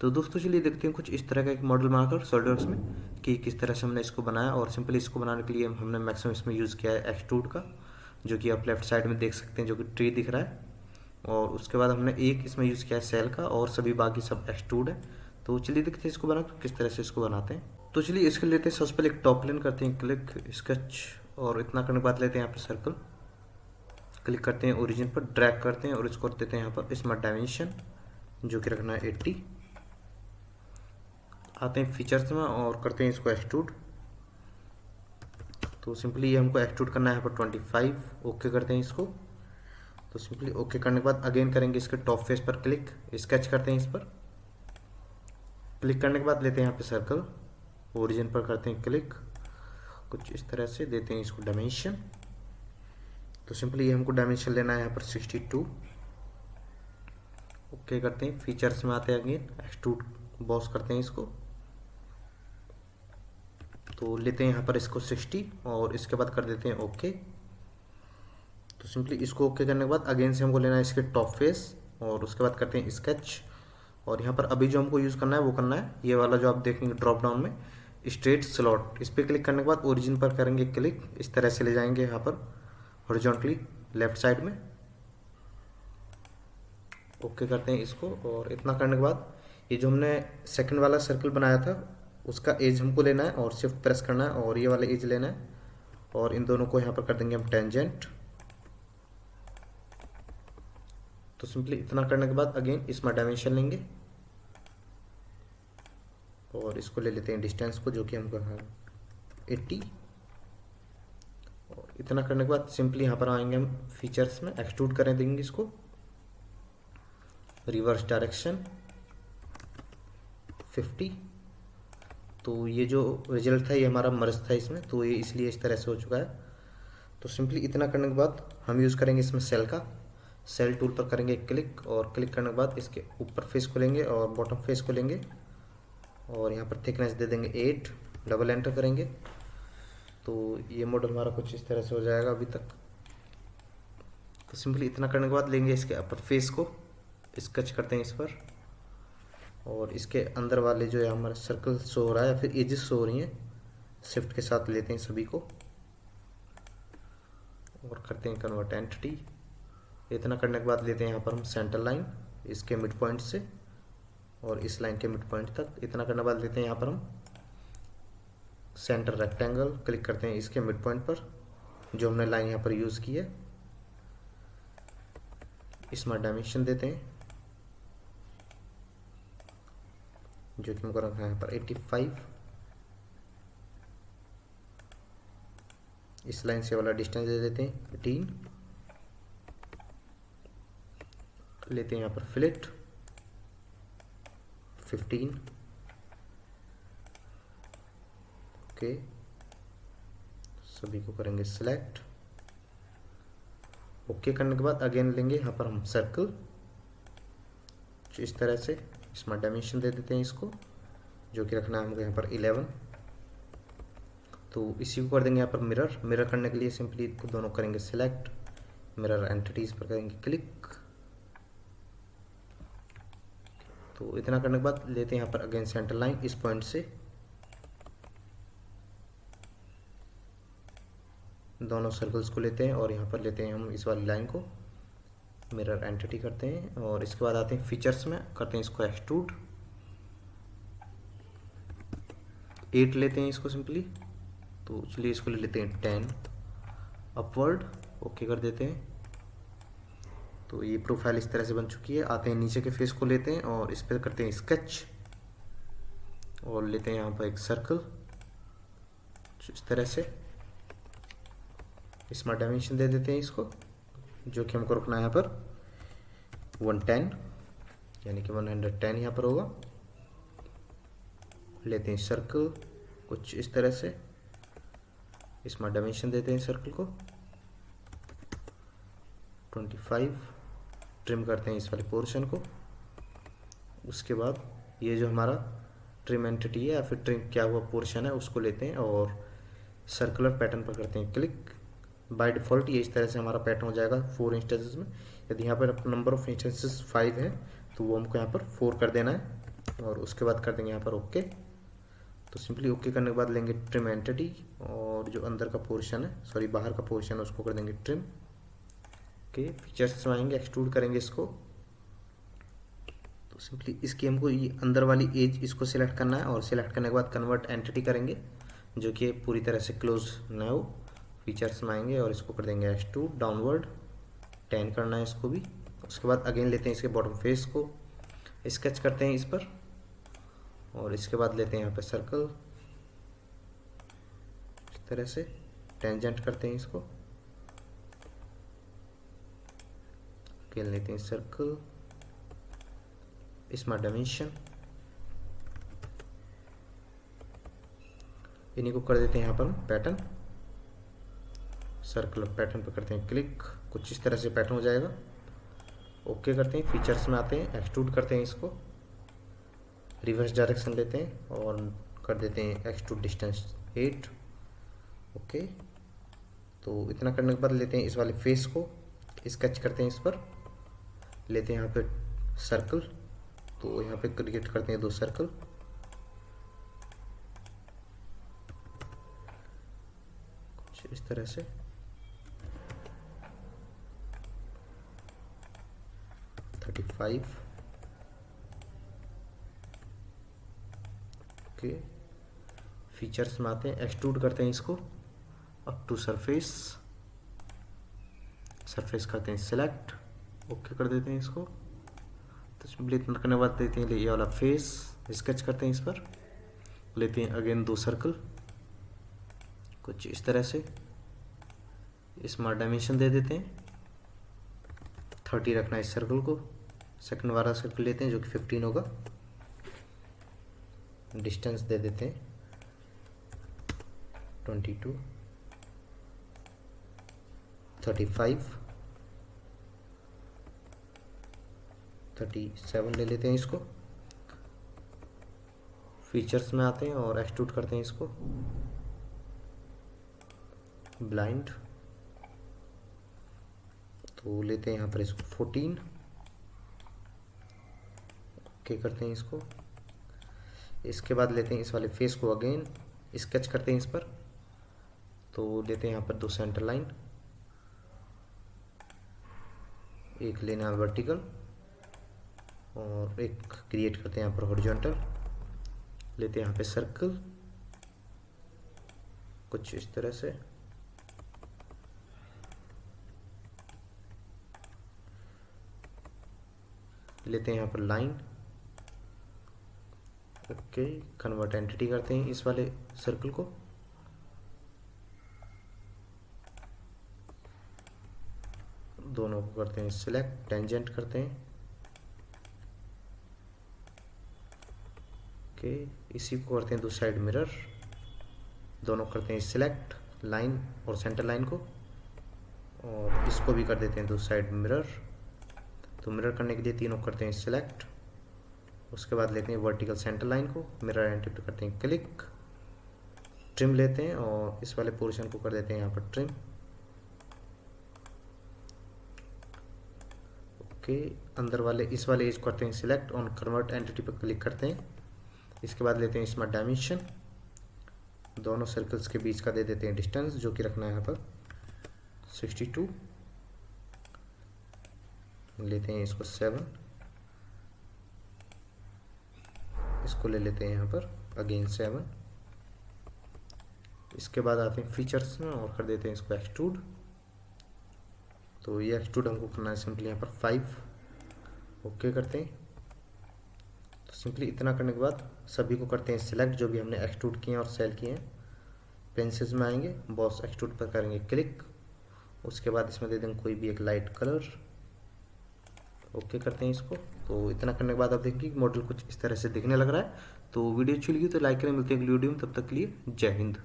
तो दोस्तों चलिए देखते हैं कुछ इस तरह का एक मॉडल बनाकर सॉलिडवर्क्स में कि किस तरह से हमने इसको बनाया। और सिंपली इसको बनाने के लिए हमने मैक्सिमम इसमें यूज़ किया है एक्सट्रूड का, जो कि आप लेफ्ट साइड में देख सकते हैं, जो कि ट्री दिख रहा है। और उसके बाद हमने एक इसमें यूज़ किया है सेल का, और सभी बाकी सब एक्सट्रूड है। तो चलिए देखते हैं इसको बना किस तरह से इसको बनाते हैं। तो चलिए इसके लेते हैं सबसे पहले एक टॉप प्लेन करते हैं क्लिक स्केच, और इतना करने के बाद लेते हैं यहाँ पर सर्कल, क्लिक करते हैं ओरिजिन पर, ड्रैग करते हैं और इसको देते हैं यहाँ पर स्मार्ट डायमेंशन, जो कि रखना है 80। आते हैं फीचर्स में और करते हैं इसको एक्सट्रूड। तो सिंपली ये हमको एक्सट्रूड करना है यहाँ पर 25। ओके करते हैं इसको। तो सिंपली ओके करने के बाद अगेन करेंगे इसके टॉप फेस पर क्लिक, स्केच करते हैं इस पर, क्लिक करने के बाद लेते हैं यहाँ पे सर्कल, ओरिजिन पर करते हैं क्लिक, कुछ इस तरह से देते हैं इसको डायमेंशन। तो सिंपली ये हमको डायमेंशन लेना है यहाँ पर 62। ओके करते हैं, फीचर्स में आते हैं अगेन एक्सट्रूड बॉस करते हैं इसको। तो लेते हैं यहाँ पर इसको 60 और इसके बाद कर देते हैं ओके। तो सिंपली इसको ओके करने के बाद अगेन से हमको लेना है इसके टॉप फेस और उसके बाद करते हैं स्केच। और यहाँ पर अभी जो हमको यूज़ करना है वो करना है ये वाला जो आप देखेंगे ड्रॉप डाउन में स्ट्रेट स्लॉट, इस पर क्लिक करने के बाद ओरिजिन पर करेंगे क्लिक, इस तरह से ले जाएंगे यहाँ पर हॉरिजॉन्टली लेफ्ट साइड में। ओके करते हैं इसको। और इतना करने के बाद ये जो हमने सेकंड वाला सर्कल बनाया था उसका एज हमको लेना है और शिफ्ट प्रेस करना है और ये वाला एज लेना है, और इन दोनों को यहाँ पर कर देंगे हम टेंजेंट। तो सिंपली इतना करने के बाद अगेन इसमें डायमेंशन लेंगे और इसको ले लेते हैं डिस्टेंस को, जो कि हमको 80। और इतना करने के बाद सिंपली यहाँ पर आएंगे हम फीचर्स में, एक्सट्रूड करें देंगे इसको, रिवर्स डायरेक्शन 50। तो ये जो रिजल्ट था ये हमारा मर्ज था इसमें, तो ये इसलिए इस तरह से हो चुका है। तो सिंपली इतना करने के बाद हम यूज़ करेंगे इसमें सेल का, सेल टूल पर करेंगे क्लिक, और क्लिक करने के बाद इसके ऊपर फेस को लेंगे और बॉटम फेस को लेंगे और यहाँ पर थिकनेस दे देंगे 8, डबल एंटर करेंगे। तो ये मॉडल हमारा कुछ इस तरह से हो जाएगा अभी तक। तो सिंपली इतना करने के बाद लेंगे इसके अपर फेस को, स्केच करते हैं इस पर, और इसके अंदर वाले जो है हमारा सर्कल शो हो रहा है या फिर एजेस शो हो रही हैं, शिफ्ट के साथ लेते हैं सभी को और करते हैं कन्वर्ट एंटिटी। इतना करने के बाद लेते हैं यहाँ पर हम सेंटर लाइन इसके मिड पॉइंट से और इस लाइन के मिड पॉइंट तक। इतना करने के बाद लेते हैं यहाँ पर हम सेंटर रेक्टेंगल, क्लिक करते हैं इसके मिड पॉइंट पर जो हमने लाइन यहाँ पर यूज़ की है, इसमें डायमेंशन देते हैं जो कि हमको रखना है यहाँ पर 85। इस लाइन से वाला डिस्टेंस दे देते हैं 18। लेते हैं यहाँ पर फिलेट 15। ओके, सभी को करेंगे सिलेक्ट। ओके करने के बाद अगेन लेंगे यहाँ पर हम सर्कल, इस तरह से इसमें डायमेंशन दे देते हैं इसको, जो कि रखना है हमको यहाँ पर 11। तो इसी को कर देंगे यहाँ पर मिरर, मिरर करने के लिए सिंपली दोनों करेंगे सिलेक्ट, मिरर एंटिटीज पर करेंगे क्लिक। तो इतना करने के बाद लेते हैं यहाँ पर अगेन सेंटर लाइन इस पॉइंट से, दोनों सर्कल्स को लेते हैं और यहाँ पर लेते हैं हम इस वाली लाइन को, मिरर एंटिटी करते हैं। और इसके बाद आते हैं फीचर्स में, करते हैं इसको एक्सट्रूड 8 लेते हैं इसको सिंपली। तो चलिए इसको ले लेते हैं 10 अपवर्ड, ओके कर देते हैं। तो ये प्रोफाइल इस तरह से बन चुकी है। आते हैं नीचे के फेस को लेते हैं और इस पर करते हैं स्केच और लेते हैं यहाँ पर एक सर्कल इस तरह से, इसमें डायमेंशन दे देते हैं इसको, जो कि हमको रखना है यहाँ पर 110 यानी कि 110 यहाँ पर होगा। लेते हैं सर्कल कुछ इस तरह से, इसमें डायमेंशन देते हैं सर्कल को 25, ट्रिम करते हैं इस वाले पोर्शन को। उसके बाद ये जो हमारा ट्रिम एंटिटी है या फिर ट्रिम क्या हुआ पोर्शन है उसको लेते हैं और सर्कुलर पैटर्न पर करते हैं क्लिक। बाय डिफ़ॉल्ट ये इस तरह से हमारा पैटर्न हो जाएगा 4 इंस्टेंसेस में। यदि यहाँ पर नंबर ऑफ इंस्टेंसेस 5 है तो वो हमको यहाँ पर 4 कर देना है। और उसके बाद कर देंगे यहाँ पर ओके। तो सिंपली ओके करने के बाद लेंगे ट्रिम एंटिटी, और जो अंदर का पोर्शन है, सॉरी बाहर का पोर्शन है, उसको कर देंगे ट्रिम। ओके, फीचर्स में आएंगे, एक्सट्रूड करेंगे इसको। तो सिंपली इसकी हमको ये अंदर वाली एज इसको सिलेक्ट करना है, और सिलेक्ट करने के बाद कन्वर्ट एंटिटी करेंगे, जो कि पूरी तरह से क्लोज ना हो। फीचर्स में आएंगे और इसको कर देंगे एक्सट्रूड डाउनवर्ड, 10 करना है इसको भी। उसके बाद अगेन लेते हैं इसके बॉटम फेस को, स्केच करते हैं इस पर, और इसके बाद लेते हैं यहाँ पे सर्कल, इस तरह से टेंजेंट करते हैं इसको। अगेन लेते हैं सर्कल, स्मार्ट डायमेंशन, इन्हीं को कर देते हैं यहाँ पर पैटर्न। सर्कल पैटर्न पर करते हैं क्लिक, कुछ इस तरह से पैटर्न हो जाएगा। ओके करते हैं, फीचर्स में आते हैं, एक्सट्रूड करते हैं इसको, रिवर्स डायरेक्शन लेते हैं और कर देते हैं एक्सट्रूड डिस्टेंस 8। ओके, तो इतना करने के बाद लेते हैं इस वाले फेस को, स्केच करते हैं इस पर, लेते हैं यहाँ पे सर्कल, तो यहाँ पे क्रिएट करते हैं 2 सर्कल, कुछ इस तरह से। ओके, फीचर्स में आते हैं, एक्सट्रूड करते हैं इसको अप टू सरफेस, सरफेस करते हैं सिलेक्ट, ओके कर देते हैं इसको। तो सिंपली इतना करने के बाद देते हैं ये वाला फेस, स्केच करते हैं इस पर, लेते हैं अगेन 2 सर्कल, कुछ इस तरह से, स्मार्ट डायमेंशन दे देते हैं 30 रखना है इस सर्कल को। सेकंड वाला सर्कल लेते हैं जो कि 15 होगा, डिस्टेंस दे देते हैं 22, 35, 37 ले लेते हैं इसको। फीचर्स में आते हैं और एक्सट्रूड करते हैं इसको, ब्लाइंड, तो लेते हैं यहाँ पर इसको 14, ओके करते हैं इसको। इसके बाद लेते हैं इस वाले फेस को अगेन स्केच करते हैं इस पर, तो लेते हैं यहाँ पर 2 सेंटर लाइन, एक लेना है वर्टिकल और एक क्रिएट करते हैं यहाँ पर हॉरिजॉन्टल, लेते हैं यहाँ पे सर्कल, कुछ इस तरह से, लेते हैं यहाँ पर लाइन, ओके, कन्वर्ट एंटिटी करते हैं इस वाले सर्कल को, दोनों को करते हैं सिलेक्ट, टेंजेंट करते हैं, ओके, इसी को करते हैं 2 साइड मिरर, दोनों करते हैं सिलेक्ट, लाइन और सेंटर लाइन को, और इसको भी कर देते हैं 2 साइड मिरर। तो मिरर करने के लिए तीनों करते हैं सिलेक्ट, उसके बाद लेते हैं वर्टिकल सेंटर लाइन को, मिरर एंटिटी करते हैं क्लिक, ट्रिम लेते हैं और इस वाले पोर्शन को कर देते हैं यहाँ पर ट्रिम। ओके, अंदर वाले इस वाले एज करते हैं सिलेक्ट और कन्वर्ट एंटिटी पर क्लिक करते हैं। इसके बाद लेते हैं स्मार्ट डायमेंशन, दोनों सर्कल्स के बीच का दे देते हैं डिस्टेंस, जो कि रखना है यहाँ पर 62, लेते हैं इसको 7, इसको ले लेते हैं यहाँ पर अगेन 7। इसके बाद आते हैं फीचर्स में और कर देते हैं इसको एक्सट्रूड, तो ये एक्सट्रूड हमको करना है सिंपली यहाँ पर 5, ओके करते हैं। तो सिंपली इतना करने के बाद सभी को करते हैं सिलेक्ट, जो भी हमने एक्सट्रूड किए हैं और सेल किए हैं। पेंसिल्स में आएंगे, बॉस एक्सट्रूड पर करेंगे क्लिक, उसके बाद इसमें दे देंगे कोई भी एक लाइट कलर, ओके करते हैं इसको। तो इतना करने के बाद आप देखेंगे मॉडल कुछ इस तरह से दिखने लग रहा है। तो वीडियो अच्छी लगी तो लाइक करें, मिलते हैं अगली वीडियो में, तब तक के लिए जय हिंद।